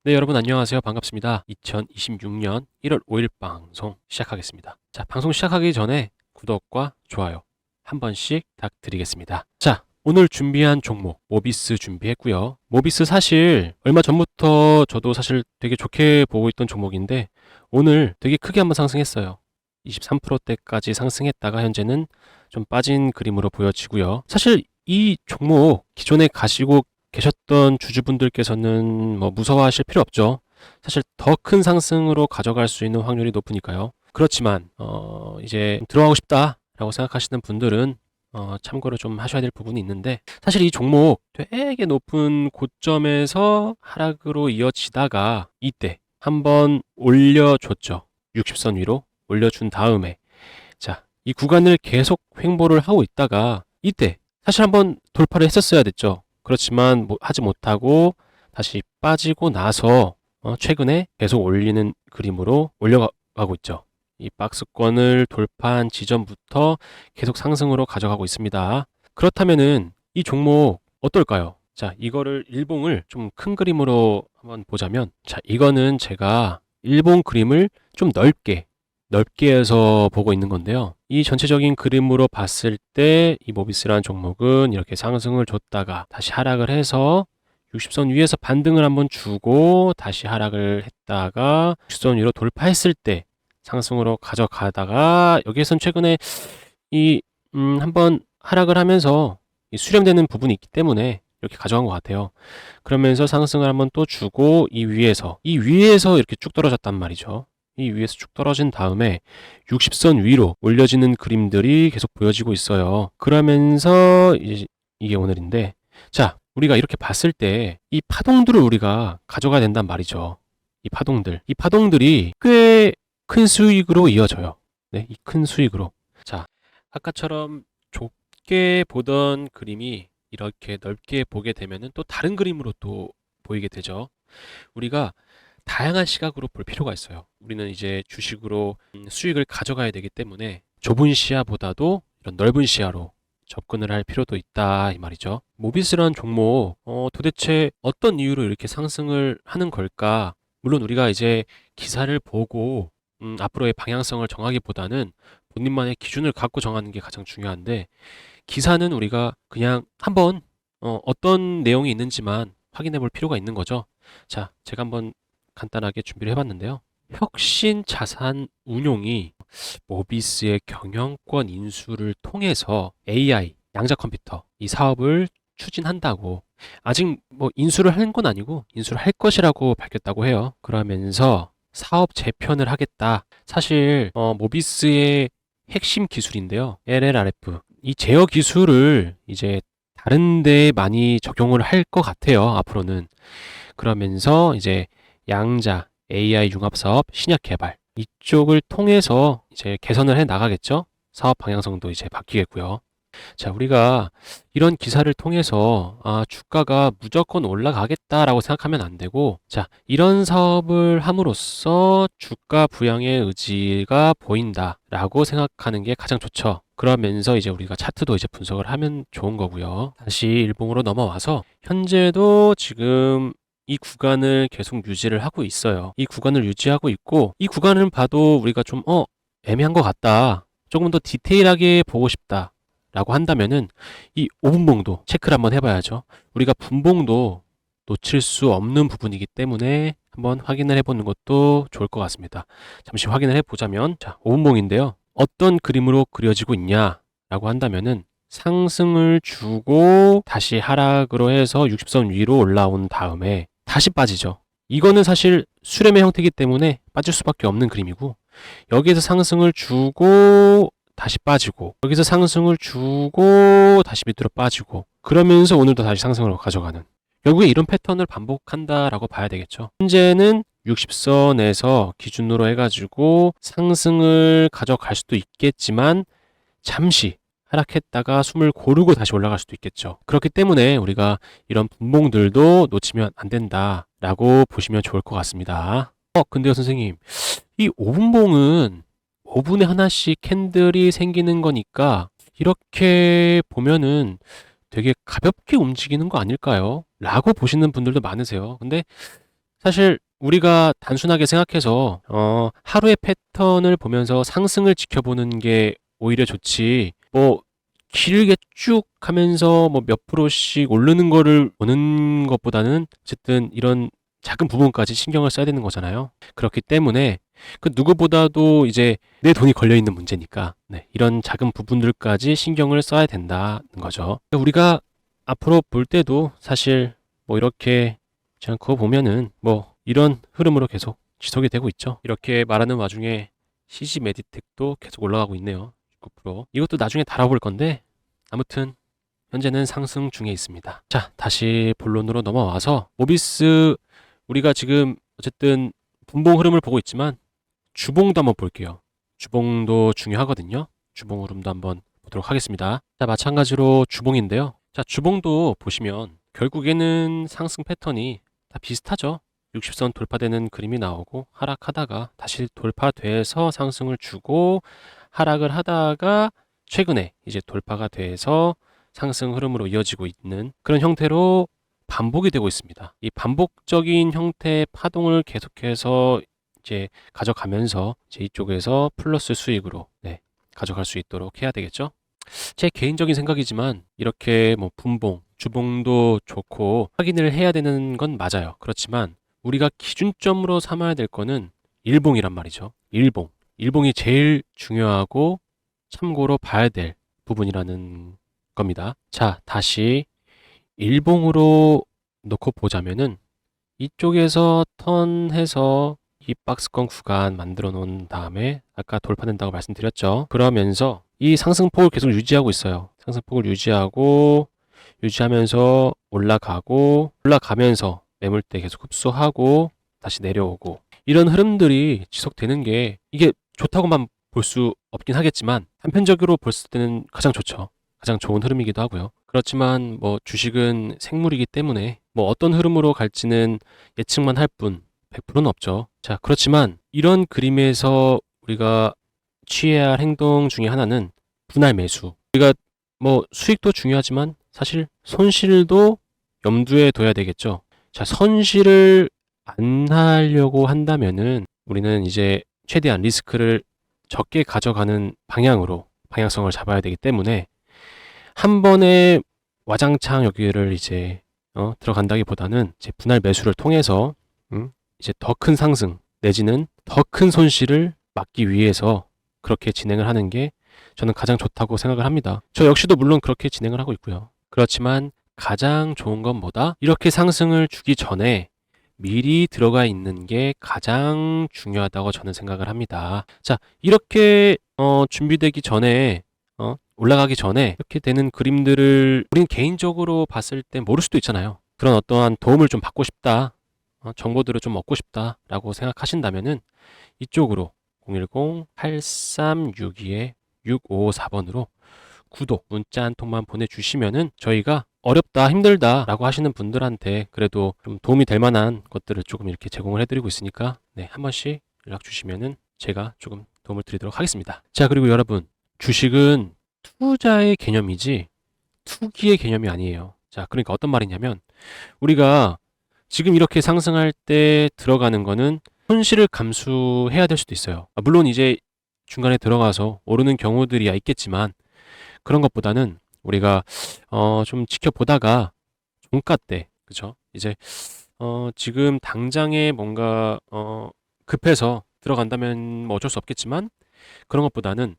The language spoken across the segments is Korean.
네, 여러분 안녕하세요. 반갑습니다. 2026년 1월 5일 방송 시작하겠습니다. 자, 방송 시작하기 전에 구독과 좋아요 한 번씩 부탁드리겠습니다. 자, 오늘 준비한 종목 모비스 준비했고요. 모비스 사실 얼마 전부터 저도 사실 되게 좋게 보고 있던 종목인데 오늘 되게 크게 한번 상승했어요. 23%대까지 상승했다가 현재는 좀 빠진 그림으로 보여지고요. 사실 이 종목 기존에 가시고 계셨던 주주분들께서는 뭐 무서워하실 필요 없죠. 사실 더 큰 상승으로 가져갈 수 있는 확률이 높으니까요. 그렇지만 이제 들어가고 싶다라고 생각하시는 분들은 참고를 좀 하셔야 될 부분이 있는데, 사실 이 종목 되게 높은 고점에서 하락으로 이어지다가 이때 한번 올려줬죠. 60선 위로 올려준 다음에, 자, 이 구간을 계속 횡보를 하고 있다가 이때 사실 한번 돌파를 했었어야 됐죠. 그렇지만 하지 못하고 다시 빠지고 나서 최근에 계속 올리는 그림으로 올려가고 있죠. 이 박스권을 돌파한 지점부터 계속 상승으로 가져가고 있습니다. 그렇다면은 이 종목 어떨까요? 자, 이거를 일봉을 좀 큰 그림으로 한번 보자면, 자, 이거는 제가 일본 그림을 좀 넓게 해서 보고 있는 건데요. 이 전체적인 그림으로 봤을 때 이 모비스라는 종목은 이렇게 상승을 줬다가 다시 하락을 해서 60선 위에서 반등을 한번 주고 다시 하락을 했다가 60선 위로 돌파했을 때 상승으로 가져가다가 여기에선 최근에 이 한번 하락을 하면서 이 수렴되는 부분이 있기 때문에 이렇게 가져간 것 같아요. 그러면서 상승을 한번 또 주고 이 위에서 이렇게 쭉 떨어졌단 말이죠. 이 위에서 쭉 떨어진 다음에 60선 위로 올려지는 그림들이 계속 보여지고 있어요. 그러면서 이게 오늘인데, 자, 우리가 이렇게 봤을 때 이 파동들을 우리가 가져가야 된단 말이죠. 이 파동들이 꽤 큰 수익으로 이어져요. 네, 이 큰 수익으로. 자, 아까처럼 좁게 보던 그림이 이렇게 넓게 보게 되면은 또 다른 그림으로 또 보이게 되죠. 우리가 다양한 시각으로 볼 필요가 있어요. 우리는 이제 주식으로 수익을 가져가야 되기 때문에 좁은 시야보다도 이런 넓은 시야로 접근을 할 필요도 있다 이 말이죠. 모비스라는 종목 도대체 어떤 이유로 이렇게 상승을 하는 걸까? 물론 우리가 이제 기사를 보고 앞으로의 방향성을 정하기보다는 본인만의 기준을 갖고 정하는 게 가장 중요한데, 기사는 우리가 그냥 한번 어떤 내용이 있는지만 확인해 볼 필요가 있는 거죠. 자, 제가 한번 간단하게 준비를 해봤는데요. 혁신 자산 운용이 모비스의 경영권 인수를 통해서 AI, 양자 컴퓨터, 이 사업을 추진한다고, 아직 뭐 인수를 한 건 아니고 인수를 할 것이라고 밝혔다고 해요. 그러면서 사업 재편을 하겠다. 사실 모비스의 핵심 기술인데요. LLRF. 이 제어 기술을 이제 다른 데에 많이 적용을 할 것 같아요. 앞으로는. 그러면서 이제 양자, AI 융합 사업, 신약 개발 이쪽을 통해서 이제 개선을 해 나가겠죠. 사업 방향성도 이제 바뀌겠고요. 자, 우리가 이런 기사를 통해서 주가가 무조건 올라가겠다라고 생각하면 안 되고, 자, 이런 사업을 함으로써 주가 부양의 의지가 보인다라고 생각하는 게 가장 좋죠. 그러면서 이제 우리가 차트도 이제 분석을 하면 좋은 거고요. 다시 일봉으로 넘어와서 현재도 지금 이 구간을 계속 유지를 하고 있어요. 이 구간을 유지하고 있고, 이 구간을 봐도 우리가 좀 애매한 것 같다, 조금 더 디테일하게 보고 싶다 라고 한다면은 이 5분봉도 체크를 한번 해봐야죠. 우리가 분봉도 놓칠 수 없는 부분이기 때문에 한번 확인을 해보는 것도 좋을 것 같습니다. 잠시 확인을 해보자면, 자, 5분봉인데요. 어떤 그림으로 그려지고 있냐라고 한다면은 상승을 주고 다시 하락으로 해서 60선 위로 올라온 다음에 다시 빠지죠. 이거는 사실 수렴의 형태이기 때문에 빠질 수밖에 없는 그림이고, 여기에서 상승을 주고 다시 빠지고, 여기서 상승을 주고 다시 밑으로 빠지고, 그러면서 오늘도 다시 상승으로 가져가는, 결국에 이런 패턴을 반복한다라고 봐야 되겠죠. 현재는 60선에서 기준으로 해가지고 상승을 가져갈 수도 있겠지만 잠시 하락했다가 숨을 고르고 다시 올라갈 수도 있겠죠. 그렇기 때문에 우리가 이런 분봉들도 놓치면 안 된다라고 보시면 좋을 것 같습니다. 근데요, 선생님, 이 5분봉은 5분에 하나씩 캔들이 생기는 거니까 이렇게 보면은 되게 가볍게 움직이는 거 아닐까요? 라고 보시는 분들도 많으세요. 근데 사실 우리가 단순하게 생각해서 하루의 패턴을 보면서 상승을 지켜보는 게 오히려 좋지. 뭐 길게 쭉 하면서 뭐 몇 프로씩 오르는 거를 보는 것보다는 어쨌든 이런 작은 부분까지 신경을 써야 되는 거잖아요. 그렇기 때문에 그 누구보다도 이제 내 돈이 걸려 있는 문제니까 네, 이런 작은 부분들까지 신경을 써야 된다는 거죠. 우리가 앞으로 볼 때도 사실 뭐 이렇게 그냥 그거 보면은 뭐 이런 흐름으로 계속 지속이 되고 있죠. 이렇게 말하는 와중에 CG 메디텍도 계속 올라가고 있네요. 19%. 이것도 나중에 달아볼 건데 아무튼 현재는 상승 중에 있습니다. 자, 다시 본론으로 넘어와서 모비스 우리가 지금 어쨌든 분봉 흐름을 보고 있지만 주봉도 한번 볼게요. 주봉도 중요하거든요. 주봉 흐름도 한번 보도록 하겠습니다. 자, 마찬가지로 주봉인데요. 자, 주봉도 보시면 결국에는 상승 패턴이 다 비슷하죠. 60선 돌파되는 그림이 나오고 하락하다가 다시 돌파돼서 상승을 주고 하락을 하다가 최근에 이제 돌파가 돼서 상승 흐름으로 이어지고 있는 그런 형태로 반복이 되고 있습니다. 이 반복적인 형태의 파동을 계속해서 이제 가져가면서 이제 이쪽에서 플러스 수익으로 가져갈 수 있도록 해야 되겠죠. 제 개인적인 생각이지만 이렇게 뭐 분봉, 주봉도 좋고 확인을 해야 되는 건 맞아요. 그렇지만 우리가 기준점으로 삼아야 될 거는 일봉이란 말이죠. 일봉. 일봉이 제일 중요하고 참고로 봐야 될 부분이라는 겁니다. 자, 다시 일봉으로 놓고 보자면은 이쪽에서 턴해서 이 박스권 구간 만들어 놓은 다음에 아까 돌파된다고 말씀드렸죠. 그러면서 이 상승폭을 계속 유지하고 있어요. 상승폭을 유지하면서 올라가면서 매물대 계속 흡수하고 다시 내려오고 이런 흐름들이 지속되는 게 이게 좋다고만 볼 수 없긴 하겠지만 단편적으로 봤을 때는 가장 좋죠. 가장 좋은 흐름이기도 하고요. 그렇지만 뭐 주식은 생물이기 때문에 뭐 어떤 흐름으로 갈지는 예측만 할 뿐 100%는 없죠. 자, 그렇지만 이런 그림에서 우리가 취해야 할 행동 중에 하나는 분할 매수. 우리가 뭐 수익도 중요하지만 사실 손실도 염두에 둬야 되겠죠. 자, 손실을 안 하려고 한다면은 우리는 이제 최대한 리스크를 적게 가져가는 방향으로 방향성을 잡아야 되기 때문에 한 번에 와장창 여기를 이제 들어간다기보다는 이제 분할 매수를 통해서 이제 더 큰 상승 내지는 더 큰 손실을 막기 위해서 그렇게 진행을 하는 게 저는 가장 좋다고 생각을 합니다. 저 역시도 물론 그렇게 진행을 하고 있고요. 그렇지만 가장 좋은 건 뭐다? 이렇게 상승을 주기 전에 미리 들어가 있는 게 가장 중요하다고 저는 생각을 합니다. 자, 이렇게 준비되기 전에 올라가기 전에 이렇게 되는 그림들을 우린 개인적으로 봤을 때 모를 수도 있잖아요. 그런 어떠한 도움을 좀 받고 싶다. 정보들을 좀 얻고 싶다라고 생각하신다면은 이쪽으로 010-8362-6554번으로 구독 문자 한 통만 보내주시면은 저희가 어렵다 힘들다 라고 하시는 분들한테 그래도 좀 도움이 될 만한 것들을 조금 이렇게 제공을 해드리고 있으니까 네, 한 번씩 연락 주시면은 제가 조금 도움을 드리도록 하겠습니다. 자, 그리고 여러분, 주식은 투자의 개념이지 투기의 개념이 아니에요. 자, 그러니까 어떤 말이냐면 우리가 지금 이렇게 상승할 때 들어가는 거는 손실을 감수해야 될 수도 있어요. 물론 이제 중간에 들어가서 오르는 경우들이야 있겠지만 그런 것보다는 우리가 좀 지켜보다가 종가 때 그죠? 이제 지금 당장에 뭔가 급해서 들어간다면 뭐 어쩔 수 없겠지만 그런 것보다는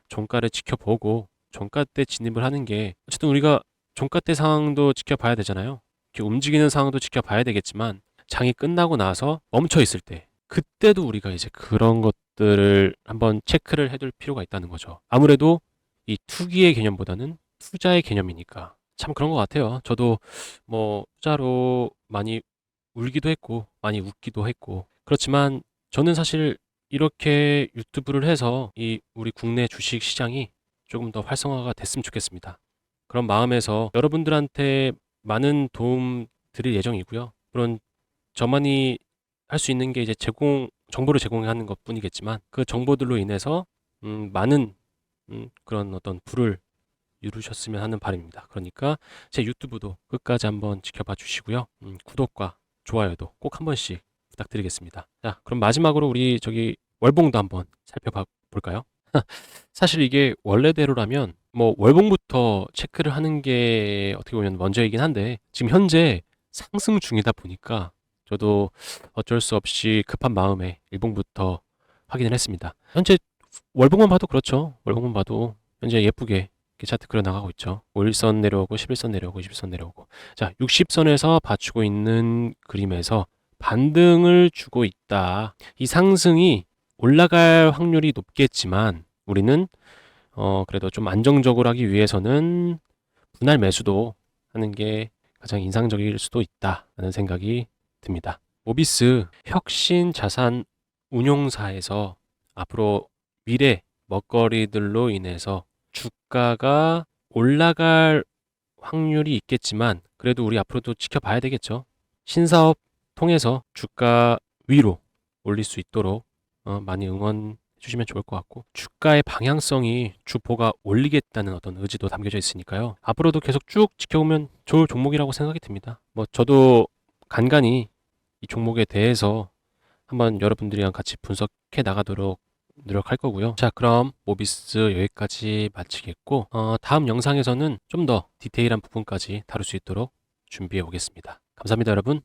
종가를 지켜보고 종가 때 진입을 하는 게 어쨌든 우리가 종가 때 상황도 지켜봐야 되잖아요. 이렇게 움직이는 상황도 지켜봐야 되겠지만 장이 끝나고 나서 멈춰 있을 때 그때도 우리가 이제 그런 것들을 한번 체크를 해둘 필요가 있다는 거죠. 아무래도 이 투기의 개념보다는 투자의 개념이니까 참 그런 것 같아요. 저도 뭐 투자로 많이 울기도 했고 많이 웃기도 했고 그렇지만 저는 사실 이렇게 유튜브를 해서 이 우리 국내 주식 시장이 조금 더 활성화가 됐으면 좋겠습니다. 그런 마음에서 여러분들한테 많은 도움 드릴 예정이고요. 물론 저만이 할 수 있는 게 이제 정보를 제공하는 것 뿐이겠지만 그 정보들로 인해서 많은 그런 어떤 불을 이루셨으면 하는 바람입니다. 그러니까 제 유튜브도 끝까지 한번 지켜봐 주시고요. 구독과 좋아요도 꼭 한 번씩 부탁드리겠습니다. 자, 그럼 마지막으로 우리 월봉도 한번 살펴볼까요? 사실 이게 원래대로라면 뭐 월봉부터 체크를 하는 게 어떻게 보면 먼저이긴 한데 지금 현재 상승 중이다 보니까 저도 어쩔 수 없이 급한 마음에 일봉부터 확인을 했습니다. 현재 월봉만 봐도 그렇죠. 월봉만 봐도 현재 예쁘게 이렇게 차트 그려 나가고 있죠. 5일선 내려오고 11선 내려오고 20선 내려오고. 자, 60선에서 받치고 있는 그림에서 반등을 주고 있다. 이 상승이 올라갈 확률이 높겠지만 우리는 그래도 좀 안정적으로 하기 위해서는 분할 매수도 하는 게 가장 인상적일 수도 있다라는 생각이 듭니다. 모비스 혁신 자산 운용사에서 앞으로 미래 먹거리들로 인해서 주가가 올라갈 확률이 있겠지만 그래도 우리 앞으로도 지켜봐야 되겠죠. 신사업 통해서 주가 위로 올릴 수 있도록 많이 응원해 주시면 좋을 것 같고 주가의 방향성이 주포가 올리겠다는 어떤 의지도 담겨져 있으니까요. 앞으로도 계속 쭉 지켜보면 좋을 종목이라고 생각이 듭니다. 뭐 저도 간간히 이 종목에 대해서 한번 여러분들이랑 같이 분석해 나가도록 노력할 거고요. 자, 그럼 모비스 여기까지 마치겠고 다음 영상에서는 좀 더 디테일한 부분까지 다룰 수 있도록 준비해 오겠습니다. 감사합니다, 여러분.